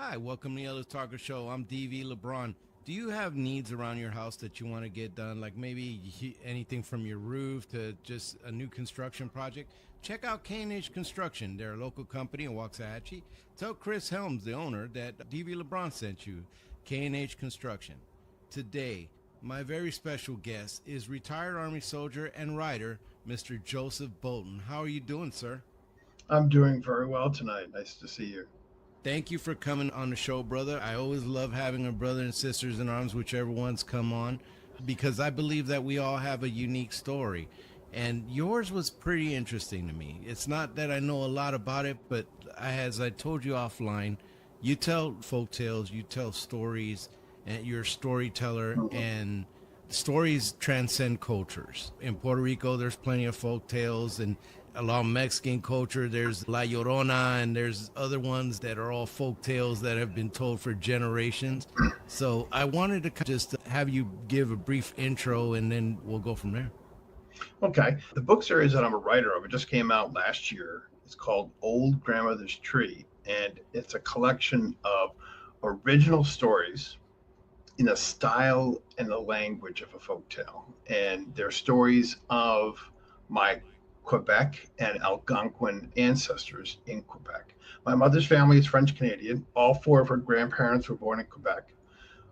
Hi, welcome to the Ellis Talker Show. I'm DV LeBron. Do you have needs around your house that you want to get done, like maybe anything from your roof to just a new construction project? Check out K&H Construction. They're a local company in Waxahachie. Tell Chris Helms, the owner, that DV LeBron sent you. K&H Construction. Today, my very special guest is retired Army soldier and writer, Mr. Joseph Bolton. How are you doing, sir? I'm doing very well tonight. Nice to see you. Thank you for coming on the show, brother. I always love having a brother and sisters in arms, whichever ones come on, because I believe that we all have a unique story. And yours was pretty interesting to me. It's not that I know a lot about it, but as I told you offline, you tell folk tales, you tell stories, and you're a storyteller, Mhm. and stories transcend cultures. In Puerto Rico, there's plenty of folk tales, and along Mexican culture, there's La Llorona, and there's other ones that are all folk tales that have been told for generations. So I wanted to just have you give a brief intro, and then we'll go from there. Okay. The book series that I'm a writer of, it just came out last year. It's called Old Grandmother's Tree, and it's a collection of original stories in a style and the language of a folk tale. And they're stories of my Quebec and Algonquin ancestors in Quebec. My mother's family is French Canadian. All four of her grandparents were born in Quebec.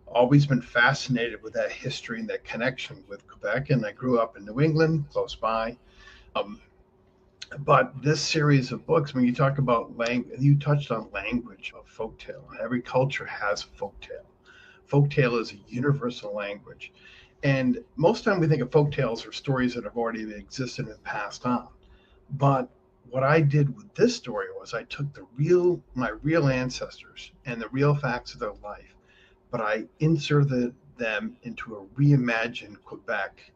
Always been fascinated with that history and that connection with Quebec. And I grew up in New England, close by. Um, but this series of books, when you talk about language, you touched on language of folktale. Every culture has folktale. Folktale is a universal language. And most time we think of folktales are stories that have already existed and passed on. But what I did with this story was I took my real ancestors and the real facts of their life, but I inserted them into a reimagined Quebec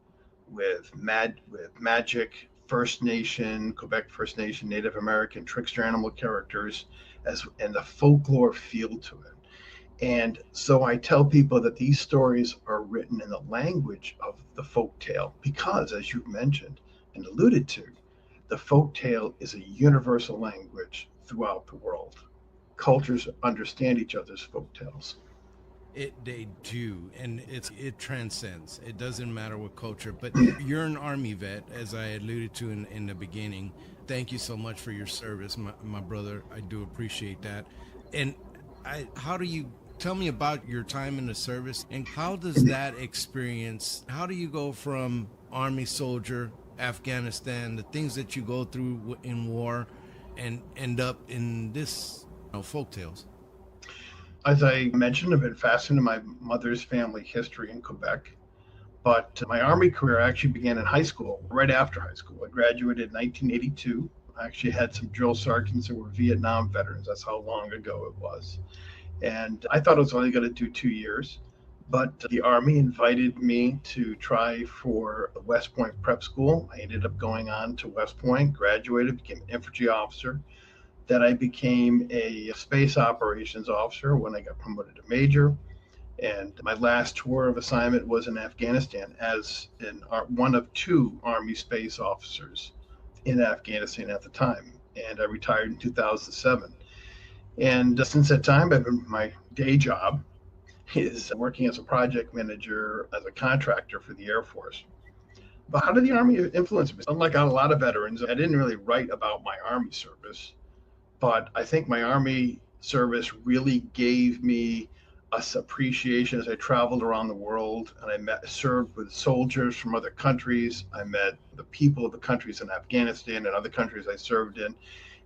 with magic, First Nation, Quebec First Nation, Native American trickster animal characters, and the folklore feel to it. And so I tell people that these stories are written in the language of the folk tale because, as you've mentioned and alluded to, the folk tale is a universal language throughout the world. Cultures understand each other's folk tales. They do, and it transcends. It doesn't matter what culture. But you're an army vet, as I alluded to in the beginning. Thank you so much for your service, my brother. I do appreciate that. And how do you tell me about your time in the service, and how does that experience? How do you go from army soldier, Afghanistan, the things that you go through in war, and end up in this, folk tales? As I mentioned, I've been fascinated in my mother's family history in Quebec. But my Army career actually began in high school, right after high school. I graduated in 1982. I actually had some drill sergeants who were Vietnam veterans. That's how long ago it was. And I thought I was only going to do 2 years. But the Army invited me to try for a West Point prep school. I ended up going on to West Point, graduated, became an infantry officer. Then I became a space operations officer when I got promoted to major. And my last tour of assignment was in Afghanistan as one of two Army space officers in Afghanistan at the time. And I retired in 2007. And since that time, my day job is working as a project manager as a contractor for the Air Force. But how did the Army influence me? Unlike a lot of veterans, I didn't really write about my Army service, but I think my Army service really gave me a appreciation as I traveled around the world and served with soldiers from other countries. I met the people of the countries in Afghanistan and other countries I served in.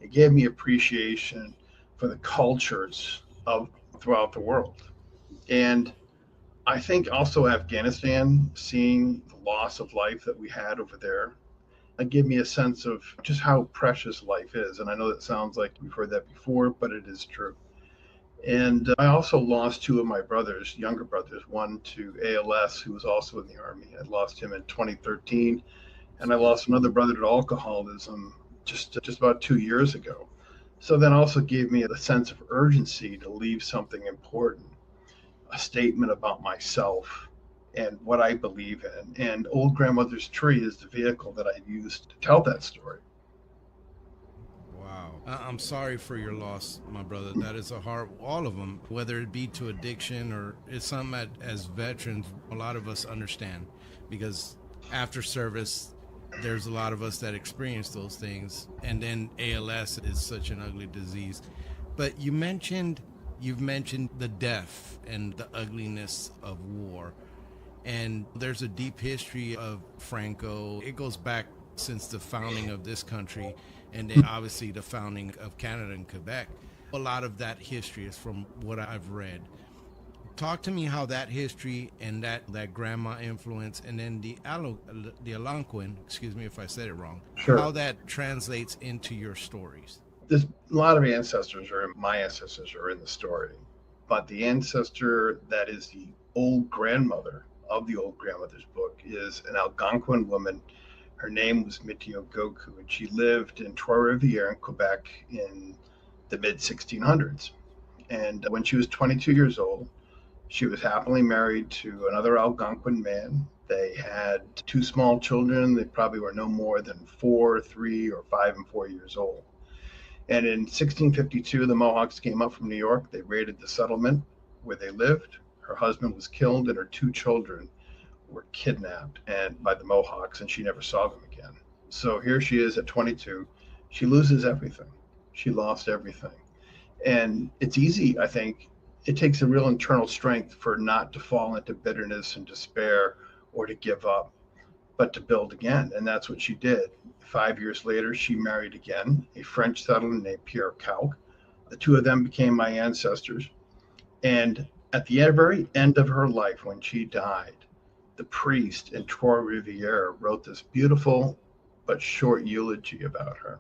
It gave me appreciation for the cultures of throughout the world. And I think also Afghanistan, seeing the loss of life that we had over there, gave me a sense of just how precious life is. And I know that sounds like we've heard that before, but it is true. And I also lost two of my brothers, younger brothers, one to ALS, who was also in the Army. I lost him in 2013, and I lost another brother to alcoholism just about 2 years ago. So that also gave me a sense of urgency to leave something important, a statement about myself and what I believe in. And Old Grandmother's Tree is the vehicle that I used to tell that story. Wow. I'm sorry for your loss, my brother. That is a hard, all of them, whether it be to addiction or it's something that as veterans, a lot of us understand because after service, there's a lot of us that experience those things. And then ALS is such an ugly disease. But you've mentioned the death and the ugliness of war. And there's a deep history of Franco. It goes back since the founding of this country and then obviously the founding of Canada and Quebec. A lot of that history is from what I've read. Talk to me how that history and that grandma influence and then the Algonquin, excuse me if I said it wrong, Sure. how that translates into your stories. There's a lot of my ancestors are in the story, but the ancestor that is the old grandmother of the old grandmother's book is an Algonquin woman. Her name was Mitio Goku, and she lived in Trois-Rivières in Quebec in the mid 1600s. And when she was 22 years old, she was happily married to another Algonquin man. They had two small children. They probably were no more than 4, 3, or 5 and 4 years old. And in 1652, the Mohawks came up from New York. They raided the settlement where they lived. Her husband was killed, and her two children were kidnapped and by the Mohawks, and she never saw them again. So here she is at 22. She loses everything. She lost everything. And it's easy, I think. It takes a real internal strength for not to fall into bitterness and despair or to give up, but to build again. And that's what she did. 5 years later, she married again, a French settler named Pierre Cauque. The two of them became my ancestors. And at the very end of her life, when she died, the priest in Trois-Rivières wrote this beautiful but short eulogy about her.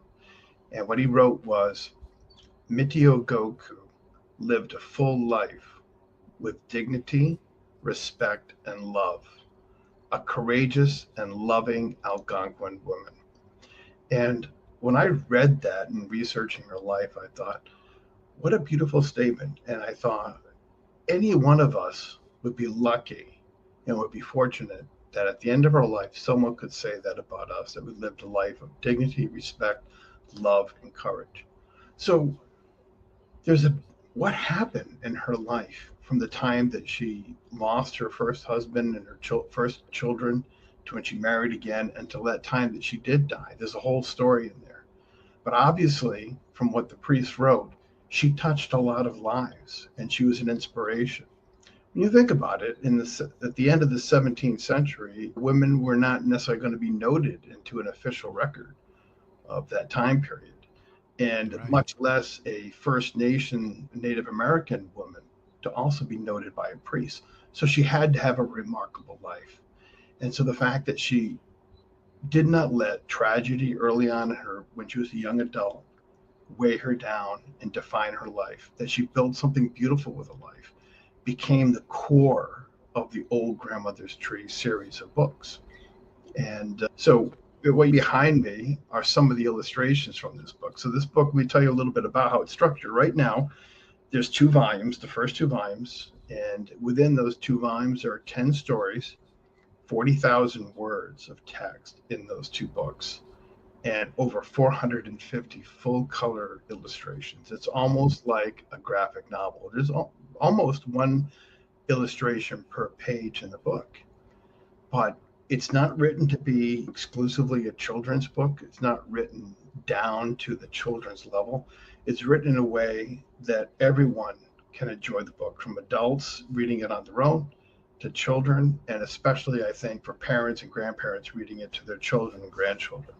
And what he wrote was, Mitio Goku lived a full life with dignity, respect, and love, a courageous and loving Algonquin woman. And when I read that and researching her life, I thought, what a beautiful statement. And I thought, any one of us would be lucky and would be fortunate that at the end of our life, someone could say that about us, that we lived a life of dignity, respect, love, and courage. So there's a what happened in her life from the time that she lost her first husband and her first children to when she married again until that time that she did die. There's a whole story in there. But obviously, from what the priest wrote, she touched a lot of lives and she was an inspiration. When you think about it, at the end of the 17th century, women were not necessarily going to be noted into an official record of that time period, and Right. much less a First Nation Native American woman to also be noted by a priest. So she had to have a remarkable life. And so the fact that she did not let tragedy early on in her, when she was a young adult, weigh her down and define her life, that she built something beautiful with a life, became the core of the Old Grandmother's Tree series of books. And so what behind me are some of the illustrations from this book. So this book, let me tell you a little bit about how it's structured. Right now, there's 2 volumes, the first 2 volumes, and within those 2 volumes, there are 10 stories, 40,000 words of text in those 2 books, and over 450 full color illustrations. It's almost like a graphic novel. There's almost one illustration per page in the book, but it's not written to be exclusively a children's book. It's not written down to the children's level. It's written in a way that everyone can enjoy the book, from adults reading it on their own to children, and especially, I think, for parents and grandparents reading it to their children and grandchildren.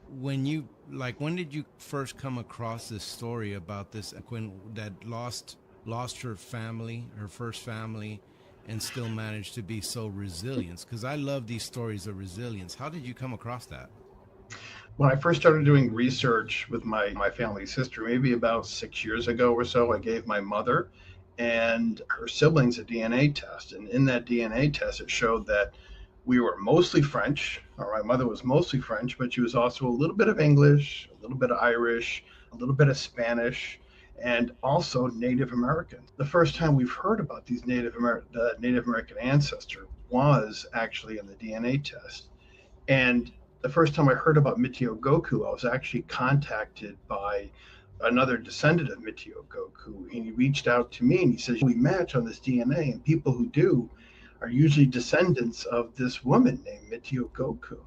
When did you first come across this story about this Quinn that lost her family, her first family, and still managed to be so resilient? Because I love these stories of resilience. How did you come across that? When I first started doing research with my family's history, maybe about 6 years ago or so, I gave my mother and her siblings a DNA test. And in that DNA test, it showed that we were mostly French, or my mother was mostly French, but she was also a little bit of English, a little bit of Irish, a little bit of Spanish, and also Native American. The first time we've heard about these Native American ancestor was actually in the DNA test. And The first time I heard about Mitio Goku, I was actually contacted by another descendant of Mitio Goku. And he reached out to me and he says, we match on this DNA, and people who do are usually descendants of this woman named Mitio Goku.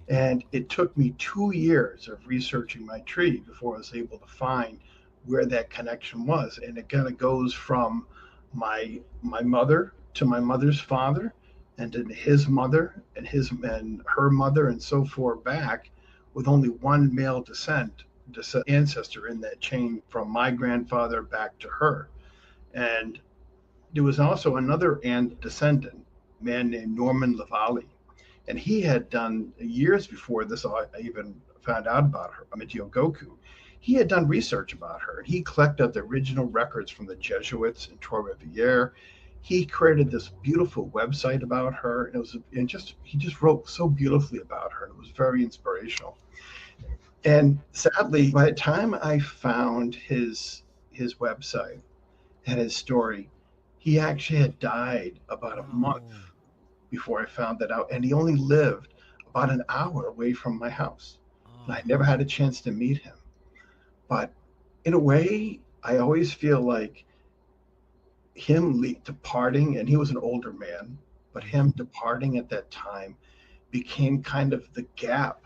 And it took me 2 years of researching my tree before I was able to find where that connection was. And it kind of goes from my mother to my mother's father, and then his mother and her mother, and so forth back, with only one male ancestor in that chain from my grandfather back to her. And there was also another descendant, a man named Norman Lavalley, and he had done years before this. I even found out about her, Mitio Goku. He had done research about her, and he collected the original records from the Jesuits in Trois-Rivières. He created this beautiful website about her, he just wrote so beautifully about her, and it was very inspirational. And sadly, by the time I found his website and his story, he actually had died about a month before I found that out, and he only lived about an hour away from my house. And I never had a chance to meet him. But in a way, I always feel like him departing, and he was an older man, but him departing at that time became kind of the gap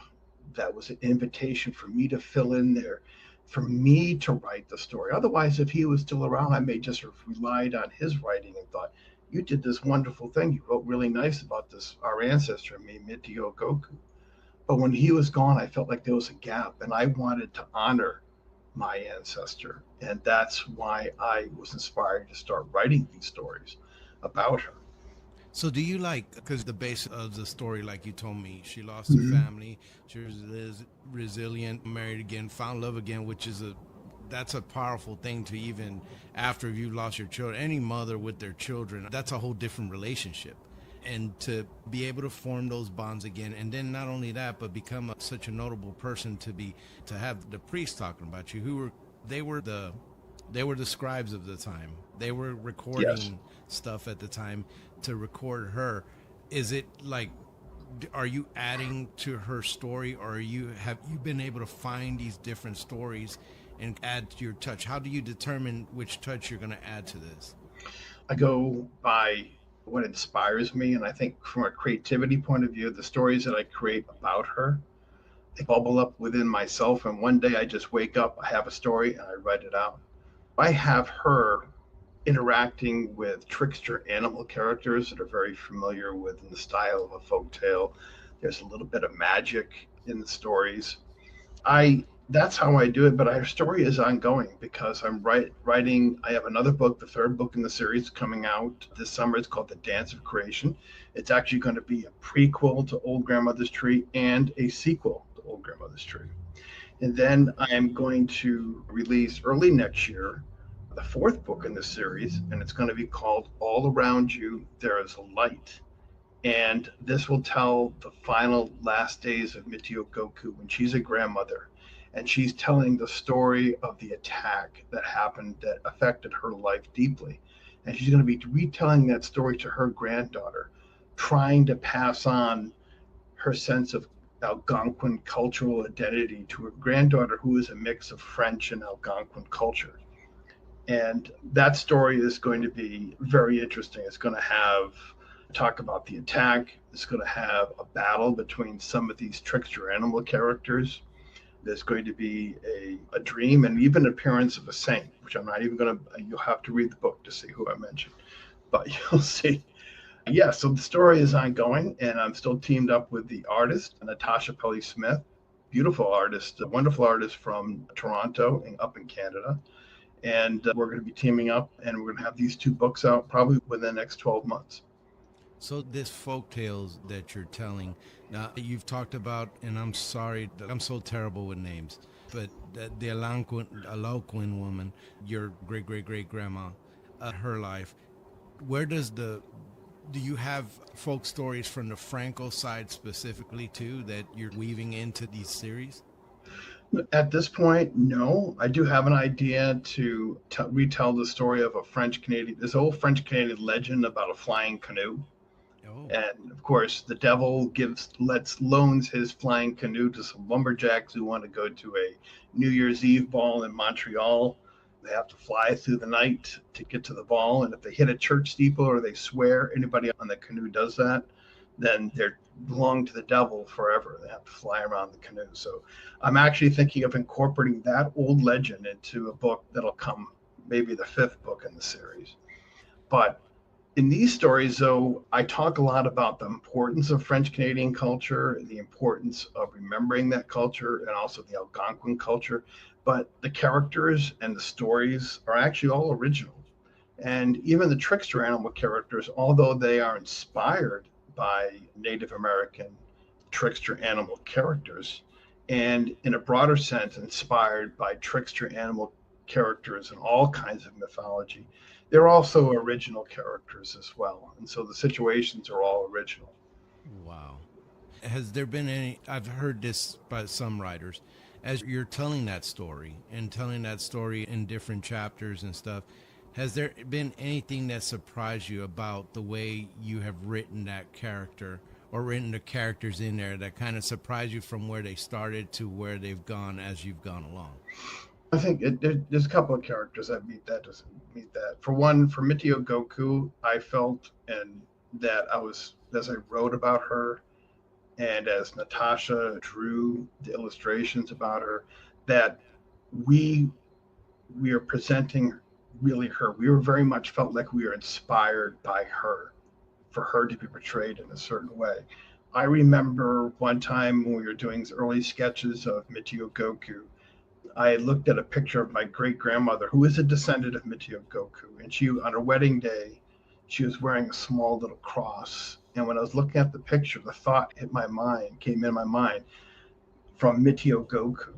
that was an invitation for me to fill in there, for me to write the story. Otherwise, if he was still around, I may just have relied on his writing and thought, you did this wonderful thing. You wrote really nice about this, our ancestor, Mitio Goku. But when he was gone, I felt like there was a gap, and I wanted to honor my ancestor. And that's why I was inspired to start writing these stories about her. So do you because the base of the story, like you told me, she lost her Mm-hmm. family, she was resilient, married again, found love again, that's a powerful thing to, even after you lost your children, any mother with their children, that's a whole different relationship. And to be able to form those bonds again, and then not only that, but become such a notable person, to have the priests talking about you, they were the scribes of the time. They were Yes. recording stuff at the time to record her. Is it like, are you adding to her story, or have you been able to find these different stories and add your touch? How do you determine which touch you're going to add to this? I go by what inspires me. And I think from a creativity point of view, the stories that I create about her, they bubble up within myself. And one day I just wake up, I have a story, and I write it out. I have her interacting with trickster animal characters that are very familiar with in the style of a folk tale. There's a little bit of magic in the stories. I That's how I do it, but our story is ongoing because I'm writing. I have another book, the third book in the series, coming out this summer. It's called The Dance of Creation. It's actually going to be a prequel to Old Grandmother's Tree and a sequel to Old Grandmother's Tree. And then I am going to release early next year the fourth book in this series, and it's going to be called All Around You There Is a Light. And this will tell the final last days of Mitio Goku when she's a grandmother, and she's telling the story of the attack that happened that affected her life deeply. And she's going to be retelling that story to her granddaughter, trying to pass on her sense of Algonquin cultural identity to her granddaughter, who is a mix of French and Algonquin culture. And that story is going to be very interesting. It's going to have talk about the attack. It's going to have a battle between some of these trickster animal characters. There's going to be a dream and even an appearance of a saint, which I'm not even going to, you'll have to read the book to see who I mentioned, but you'll see. Yeah, so the story is ongoing, and I'm still teamed up with the artist, Natasha Pelly Smith, beautiful artist, a wonderful artist from Toronto and up in Canada. And we're going to be teaming up, and we're going to have these two books out probably within the next 12 months. So this folk tales that you're telling, now you've talked about, and I'm sorry, I'm so terrible with names, but the Algonquin woman, your great great great grandma, her life. Where do you have folk stories from the Franco side specifically too that you're weaving into these series? At this point, no. I do have an idea to retell the story of a French Canadian, this old French Canadian legend about a flying canoe Oh, And of course, the devil loans his flying canoe to some lumberjacks who want to go to a New Year's Eve ball in Montreal. They have to fly through the night to get to the ball, and if they hit a church steeple or they swear, anybody on the canoe does that, then they're belong to the devil forever. They have to fly around the canoe. So I'm actually thinking of incorporating that old legend into a book that'll come, maybe the fifth book in the series. But in these stories, though, I talk a lot about the importance of French Canadian culture, the importance of remembering that culture, and also the Algonquin culture. But the characters and the stories are actually all original. And even the trickster animal characters, although they are inspired by Native American trickster animal characters, and in a broader sense, inspired by trickster animal characters in all kinds of mythology, they're also original characters as well. And so the situations are all original. wow. Has there been any? I've heard this by some writers. As you're telling that story and telling that story in different chapters and stuff, has there been anything that surprised you about the way you have written that character or written the characters in there that kind of surprised you from where they started to where they've gone as you've gone along? I think there's a couple of characters that meet that. For one, for Mitio Goku, I felt and that I was as I wrote about her and as Natasha drew the illustrations about her, that we we are presenting really her. We were very much felt like we were inspired by her for her to be portrayed in a certain way. I remember one time when we were doing early sketches of Michio Goku, I had looked at a picture of my great grandmother, who is a descendant of Michio Goku, and she, on her wedding day, she was wearing a small little cross. And when I was looking at the picture, the thought came in my mind from Michio Goku.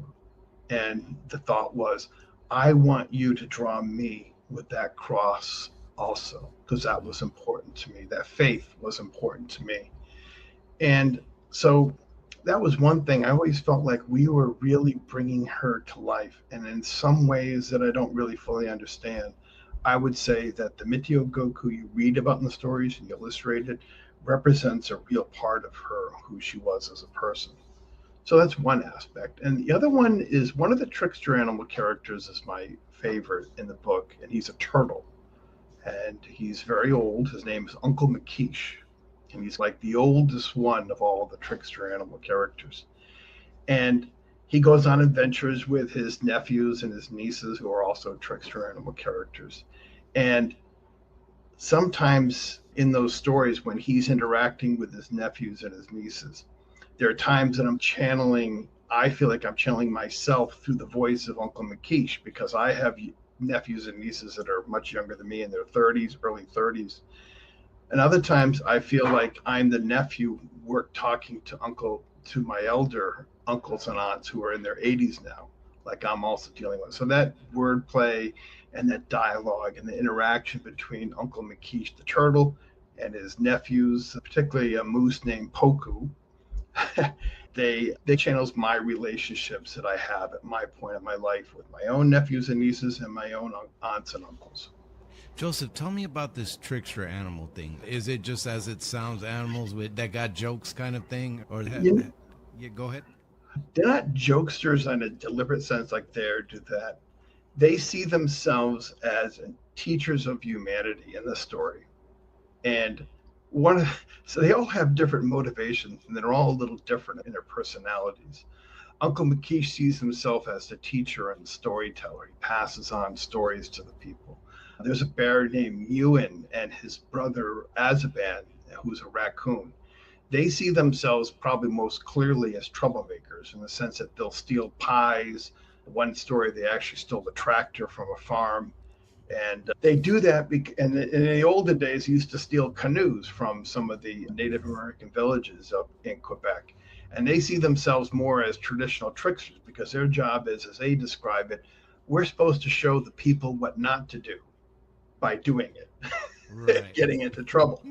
And the thought was, I want you to draw me with that cross also, because that Wow. was important to me. That faith was important to me. And so that was one thing. I always felt like we were really bringing her to life. And in some ways that I don't really fully understand, I would say that the Mitio Goku you read about in the stories and illustrated represents a real part of her, who she was as a person. So that's one aspect. And the other one is one of the trickster animal characters is my favorite in the book, and he's a turtle. And he's very old. His name is Uncle McKeish. And he's like the oldest one of all of the trickster animal characters. And he goes on adventures with his nephews and his nieces, who are also trickster animal characters. And sometimes in those stories, when he's interacting with his nephews and his nieces, there are times that I feel like I'm channeling myself through the voice of Uncle McKeish, because I have nephews and nieces that are much younger than me in their 30s, early 30s. And other times I feel like I'm the nephew work talking to my elder uncles and aunts who are in their 80s now, like I'm also dealing with. So that wordplay and that dialogue and the interaction between Uncle McKeish the turtle and his nephews, particularly a moose named Poku, they channels my relationships that I have at my point in my life with my own nephews and nieces and my own aunts and uncles. Joseph, tell me about this trickster animal thing. Is it just as it sounds, animals with that got jokes kind of thing, or You, yeah? Go ahead. they're not jokesters in a deliberate sense like they're do that. They see themselves as teachers of humanity in the story. And so they all have different motivations and they're all a little different in their personalities. Uncle McKeish sees himself as the teacher and the storyteller. He passes on stories to the people. There's a bear named Ewan and his brother Azaban, who's a raccoon. They see themselves probably most clearly as troublemakers in the sense that they'll steal pies. One story, they actually stole the tractor from a farm. And they do that, and in the olden days, used to steal canoes from some of the Native American villages up in Quebec. And they see themselves more as traditional tricksters because their job is, as they describe it, we're supposed to show the people what not to do by doing it, Right. getting into trouble.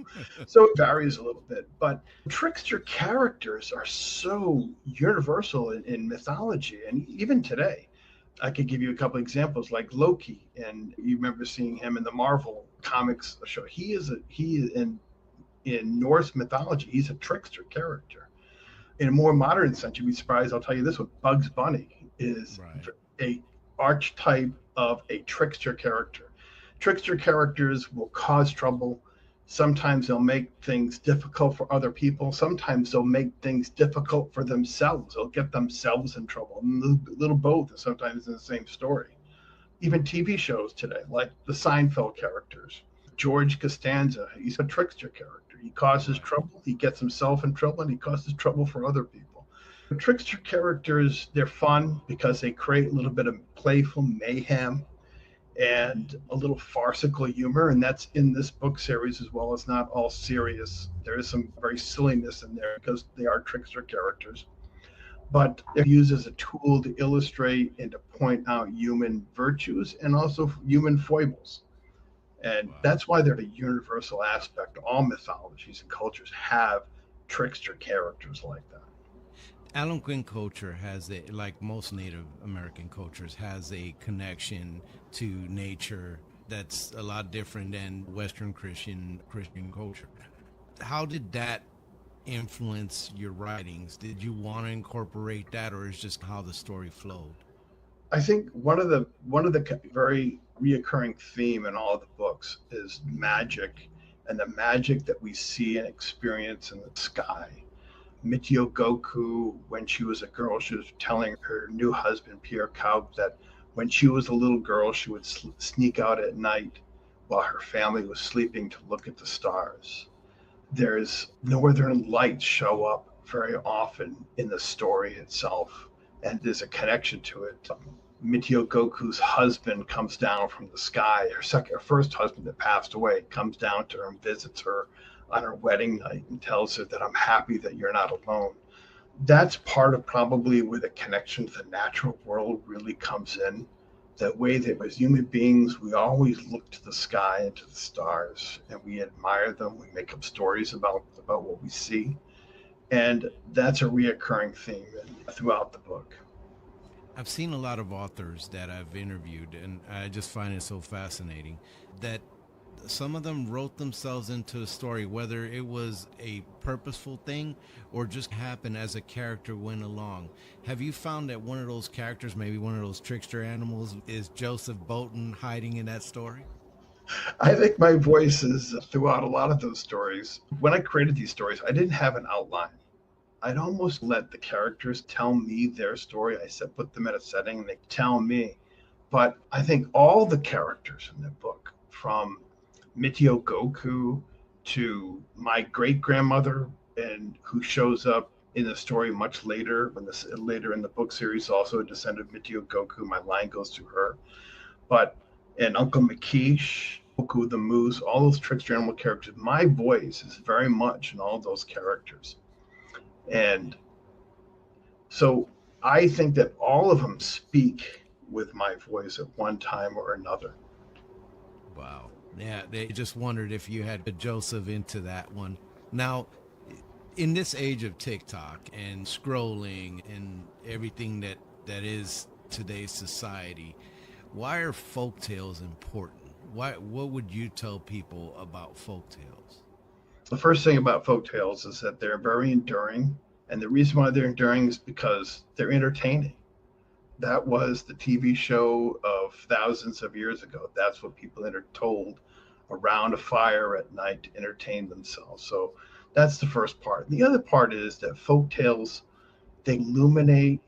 So it varies a little bit. But trickster characters are so universal in mythology and even today. I could give you a couple examples like Loki, and you remember seeing him in the Marvel comics show. He is in Norse mythology, he's a trickster character. In a more modern sense, you'd be surprised. I'll tell you this one: Bugs Bunny is Right. a archetype of a trickster character. Trickster characters will cause trouble. Sometimes they'll make things difficult for other people. Sometimes they'll make things difficult for themselves. They'll get themselves in trouble. And little both are sometimes in the same story. Even TV shows today, like the Seinfeld characters. George Costanza, he's a trickster character. He causes Right. trouble, he gets himself in trouble, and he causes trouble for other people. Trickster characters, they're fun because they create a little bit of playful mayhem and a little farcical humor, and that's in this book series as well. It's not all serious. There is some very silliness in there because they are trickster characters, but they're used as a tool to illustrate and to point out human virtues and also human foibles. And Wow. that's why they're a universal aspect. All mythologies and cultures have trickster characters like that. Algonquin culture has a, like most Native American cultures, has a connection to nature that's a lot different than Western Christian culture. How did that influence your writings? Did you want to incorporate that, or is just how the story flowed? I think one of the very reoccurring theme in all of the books is magic, and the magic that we see and experience in the sky. Michio Goku, when she was a girl, she was telling her new husband Pierre Cow that when she was a little girl, she would sneak out at night while her family was sleeping to look at the stars. There's northern lights show up very often in the story itself, and there's a connection to it. Michio Goku's husband comes down from the sky. Her first husband that passed away comes down to her and visits her on her wedding night and tells her that I'm happy that you're not alone. That's part of probably where the connection to the natural world really comes in. That way that as human beings, we always look to the sky and to the stars and we admire them. We make up stories about what we see. And that's a reoccurring theme throughout the book. I've seen a lot of authors that I've interviewed, and I just find it so fascinating that some of them wrote themselves into the story, whether it was a purposeful thing or just happened as a character went along. Have you found that one of those characters, maybe one of those trickster animals, is Joseph Bolton hiding in that story? I think my voice is throughout a lot of those stories. When I created these stories, I didn't have an outline. I'd almost let the characters tell me their story. I said, put them in a setting and they tell me. But I think all the characters in the book, from Michio Goku to my great grandmother, and who shows up in the story much later, when this later in the book series, also a descendant of Michio Goku. My line goes to her, but and Uncle Makish, Goku the Moose, all those trickster animal characters. My voice is very much in all those characters, and so I think that all of them speak with my voice at one time or another. Wow. Yeah, they just wondered if you had put Joseph into that one. Now, in this age of TikTok and scrolling and everything that is today's society, why are folk tales important? Why what would you tell people about folk tales? The first thing about folk tales is that they're very enduring, and the reason why they're enduring is because they're entertaining. That was the TV show of thousands of years ago. That's what people told around a fire at night to entertain themselves. So that's the first part. The other part is that folk tales, they illuminate,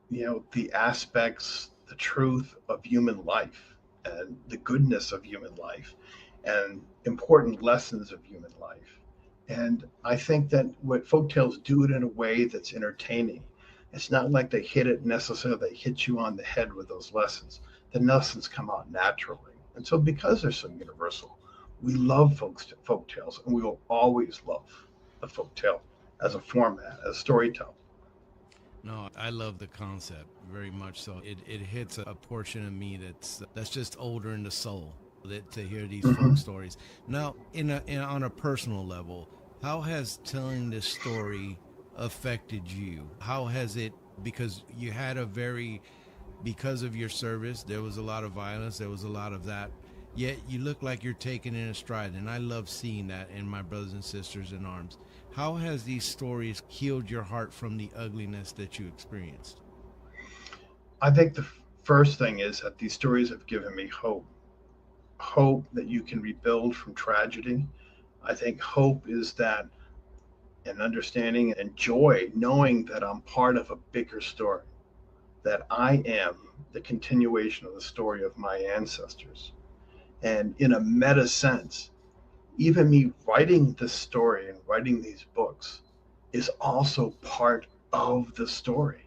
the aspects, the truth of human life and the goodness of human life and important lessons of human life. And I think that what folktales do it in a way that's entertaining. It's not like they hit it necessarily, they hit you on the head with those lessons. The lessons come out naturally. And so because they're so universal, we love folk tales, and we will always love the folk tale as a format, as storytelling. No, I love the concept very much. So it hits a portion of me that's just older in the soul to hear these folk Mm-hmm. stories. Now, on a personal level, how has telling this story affected you? How has it, because you had a very, because of your service, there was a lot of violence, there was a lot of that. yet you look like you're taking it in stride. And I love seeing that in my brothers and sisters in arms. How has these stories healed your heart from the ugliness that you experienced? I think the first thing is that these stories have given me hope that you can rebuild from tragedy. I think hope is that and understanding and joy knowing that I'm part of a bigger story, that I am the continuation of the story of my ancestors. And in a meta sense, even me writing this story and writing these books is also part of the story.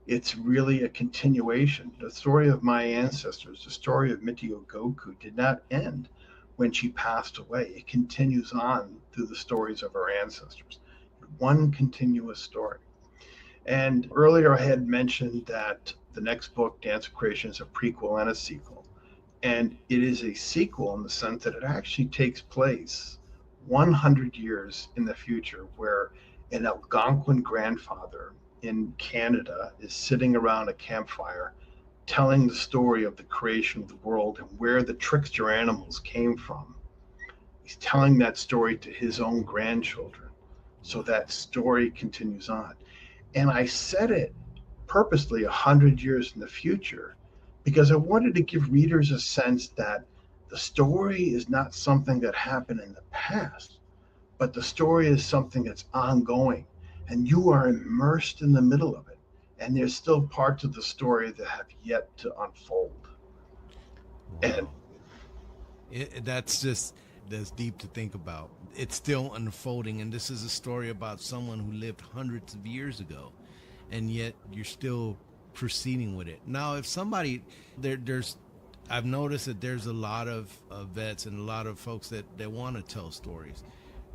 It's really a continuation. The story of my ancestors, the story of Mitio Goku, did not end when she passed away. It continues on through the stories of her ancestors. One continuous story. And earlier I had mentioned that the next book, Dance of Creation, is a prequel and a sequel. And it is a sequel in the sense that it actually takes place 100 years in the future, where an Algonquin grandfather in Canada is sitting around a campfire telling the story of the creation of the world and where the trickster animals came from. He's telling that story to his own grandchildren. So Wow. that story continues on. And I said it purposely 100 years in the future because I wanted to give readers a sense that the story is not something that happened in the past, but the story is something that's ongoing, and you are immersed in the middle of it. And there's still parts of the story that have yet to unfold. And Wow. That's just that's deep to think about. It's still unfolding, and this is a story about someone who lived hundreds of years ago, and yet you're still proceeding with it. Now, if somebody there's I've noticed that there's a lot of vets and a lot of folks that want to tell stories.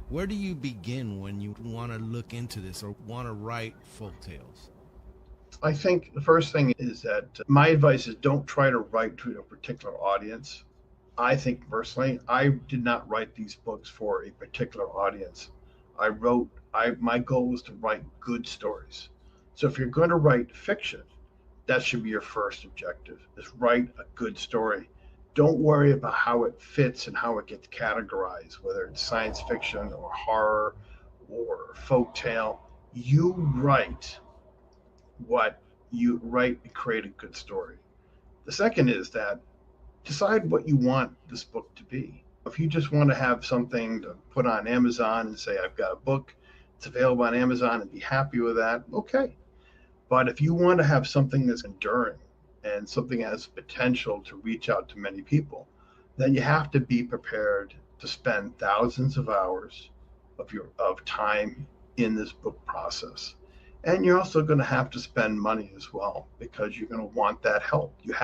Where do you begin when you want to look into this or want to write folk tales? I think the first thing is that my advice is don't try to write to a particular audience. I think personally, I did not write these books for a particular audience. I my goal was to write good stories. So if you're going to write fiction, that should be your first objective, is write a good story. Don't worry about how it fits and how it gets categorized, whether it's science fiction or horror or folk tale. You write what you write and create a good story. The second is that decide what you want this book to be. If you just want to have something to put on Amazon and say, I've got a book, it's available on Amazon, and be happy with that, okay. But if you want to have something that's enduring and something that has potential to reach out to many people, then you have to be prepared to spend thousands of hours of time in this book process. And you're also going to have to spend money as well because you're going to want that help. You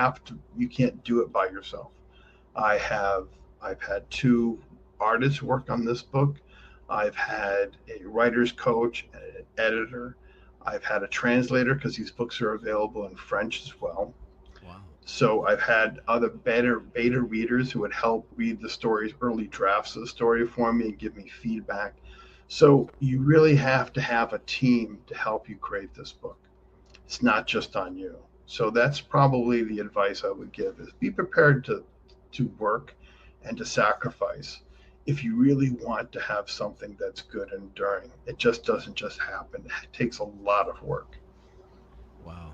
can't do it by yourself. I have I've had two artists work on this book. I've had a writer's coach and an editor. I've had a translator because these books are available in French as well. Wow. So I've had other beta readers who would help read the stories, early drafts of the story for me and give me feedback. So you really have to have a team to help you create this book. It's not just on you. So that's probably the advice I would give is be prepared to work and to sacrifice if you really want to have something that's good and enduring. It just doesn't just happen. It takes a lot of work. Wow.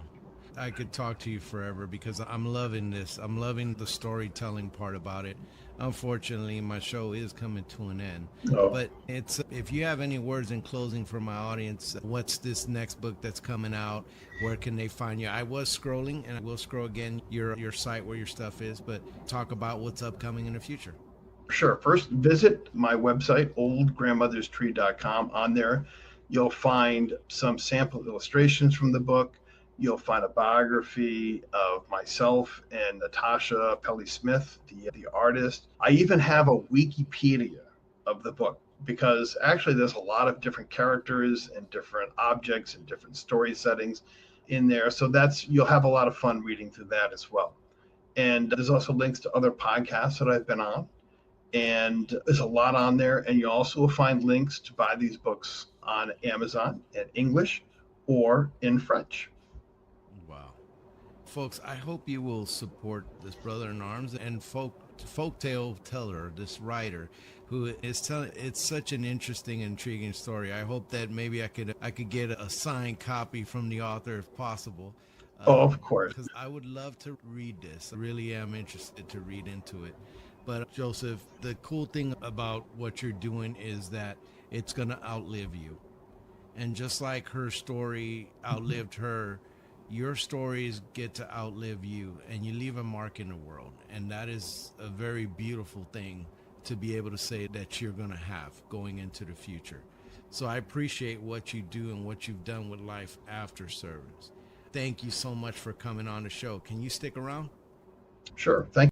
I could talk to you forever because I'm loving this. I'm loving the storytelling part about it. Unfortunately, my show is coming to an end. Oh, But it's if you have any words in closing for my audience, what's this next book that's coming out? Where can they find you? I was scrolling and I will scroll again your site where your stuff is, but talk about what's upcoming in the future. sure. First, visit my website, oldgrandmotherstree.com. On there, you'll find some sample illustrations from the book. You'll find a biography of myself and Natasha Pelly Smith, the artist. I even have a Wikipedia of the book because actually there's a lot of different characters and different objects and different story settings in there. So you'll have a lot of fun reading through that as well. And there's also links to other podcasts that I've been on, and there's a lot on there. And you also will find links to buy these books on Amazon in English or in French. Wow. Folks, I hope you will support this brother in arms and folk folktale teller, this writer, who is telling. It's such an interesting, intriguing story. I hope that maybe I could get a signed copy from the author if possible. Oh, of course. Because I would love to read this. I really am interested to read into it. But Joseph, the cool thing about what you're doing is that it's going to outlive you. And just like her story outlived her, your stories get to outlive you and you leave a mark in the world. And that is a very beautiful thing to be able to say that you're going to have going into the future. So I appreciate what you do and what you've done with life after service. Thank you so much for coming on the show. Can you stick around? Sure. Thank